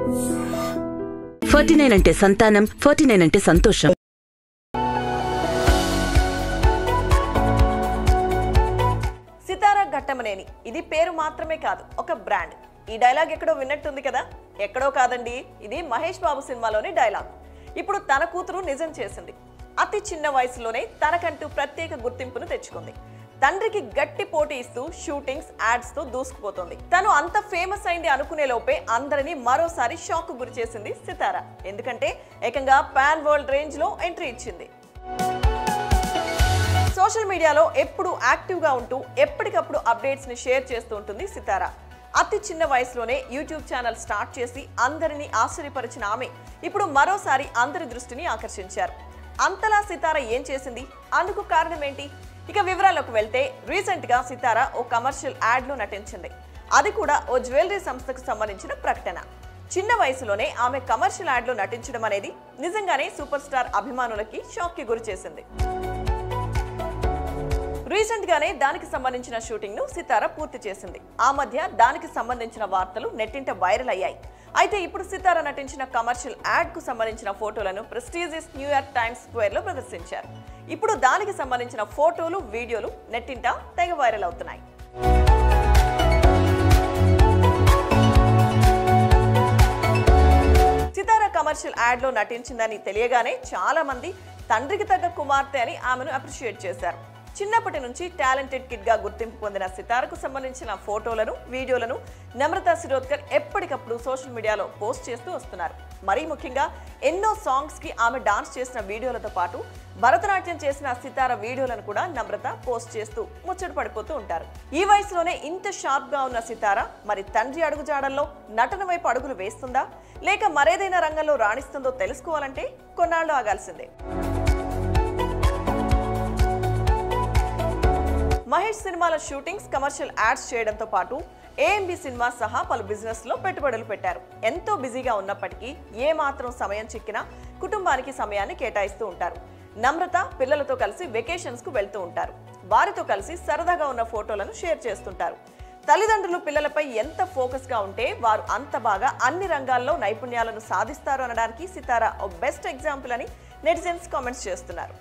49 అంటే సంతానం, 49 అంటే సంతోషం. సితారా ఘట్టమనేని ఇది పేరు మాత్రమే కాదు, ఒక బ్రాండ్. ఈ డైలాగ్ ఎక్కడో విన్నట్టుంది కదా? ఎక్కడో కాదండి, ఇది మహేష్ బాబు సినిమాలోని డైలాగ్. ఇప్పుడు తన కూతురు నిజం చేసింది. అతి చిన్న వయసులోనే తనకంటూ ప్రత్యేక గుర్తింపును తెచ్చుకుంది. తండ్రికి గట్టి పోటీ ఇస్తూ షూటింగ్స్, యాడ్స్ తో దూసుకుపోతుంది. తను అంత ఫేమస్ అయింది అనుకునే లోపే అందరినీ మరోసారి షాక్ గురి చేసింది సితారా. ఎందుకంటే ఏకంగా పాన్ వరల్డ్ రేంజ్ లో ఎంట్రీ ఇచ్చింది. సోషల్ మీడియాలో ఎప్పుడు యాక్టివ్ గా ఉంటూ ఎప్పటికప్పుడు అప్డేట్స్ ని షేర్ చేస్తూ ఉంటుంది సితారా. అతి చిన్న వయసులోనే యూట్యూబ్ ఛానల్ స్టార్ట్ చేసి అందరినీ ఆశ్చర్యపరిచిన ఆమె ఇప్పుడు మరోసారి అందరి దృష్టిని ఆకర్షించారు. అంతలా సితారా ఏం చేసింది? అందుకు కారణం ఏంటి? ఇక వివరాల్లోకి వెళ్తే, రీసెంట్ గా సితారా ఓ కమర్షియల్ యాడ్ లో నటించింది. అది కూడా ఓ జ్యువెలరీ సంస్థకు సంబంధించిన ప్రకటన. చిన్న వయసులోనే ఆమె కమర్షియల్ యాడ్ లో నటించడం అనేది నిజంగానే సూపర్ స్టార్ అభిమానులకి షాక్ కి గురి చేసింది. రీసెంట్ గానే దానికి సంబంధించిన షూటింగ్ ను సితారా పూర్తి చేసింది. ఆ మధ్య దానికి సంబంధించిన వార్తలు నెట్టింట వైరల్ అయ్యాయి. అయితే ఇప్పుడు సితారా నటించిన కమర్షియల్ యాడ్ కు సంబంధించిన ఫోటోలను ప్రెస్టీజియస్ న్యూయార్క్ టైమ్స్ స్క్వేర్ లో ప్రదర్శించారు. ఇప్పుడు దానికి సంబంధించిన ఫోటోలు, వీడియోలు నెట్టింట తెగ వైరల్ అవుతున్నాయి. సితారా కమర్షియల్ యాడ్ లో నటించిందని తెలియగానే చాలా మంది తండ్రికి తగ్గ కుమార్తె అని ఆమెను అప్రిషియేట్ చేశారు. చిన్నప్పటి నుంచి టాలెంటెడ్ కిడ్ గా గుర్తింపు పొందిన సితారకు సంబంధించిన ఫోటోలను, వీడియోలను నమ్రతా శిరోద్కర్ ఎప్పటికప్పుడు సోషల్ మీడియాలో పోస్ట్ చేస్తూ వస్తున్నారు. మరీ ముఖ్యంగా ఎన్నో సాంగ్స్ కి ఆమె డాన్స్ చేసిన వీడియోలతో పాటు భరతనాట్యం చేసిన సితారా వీడియోలను కూడా నమ్రత పోస్ట్ చేస్తూ ముచ్చట పడిపోతూ ఉంటారు. ఈ వయసులోనే ఇంత షార్ప్ గా ఉన్న సితారా మరి తండ్రి అడుగుజాడల్లో నటన వైపు అడుగులు వేస్తుందా, లేక మరేదైనా రంగంలో రాణిస్తుందో తెలుసుకోవాలంటే కొన్నాళ్ళు ఆగాల్సిందే. మహేష్ సినిమాల షూటింగ్స్, కమర్షియల్ యాడ్స్ చేయడంతో పాటు ఏఎంబి సినిమా సహా పలు బిజినెస్ లో పెట్టుబడులు పెట్టారు. ఎంతో బిజీగా ఉన్నప్పటికీ ఏ మాత్రం సమయం చిక్కినా కుటుంబానికి సమయాన్ని కేటాయిస్తూ ఉంటారు. నమ్రత పిల్లలతో కలిసి వెకేషన్స్ కు వెళ్తూ ఉంటారు. వారితో కలిసి సరదాగా ఉన్న ఫోటోలను షేర్ చేస్తుంటారు. తల్లిదండ్రులు పిల్లలపై ఎంత ఫోకస్ గా ఉంటే వారు అంత బాగా అన్ని రంగాల్లో నైపుణ్యాలను సాధిస్తారు అనడానికి సితారా ఓ బెస్ట్ ఎగ్జాంపుల్ అని నెటిజన్స్ కామెంట్స్ చేస్తున్నారు.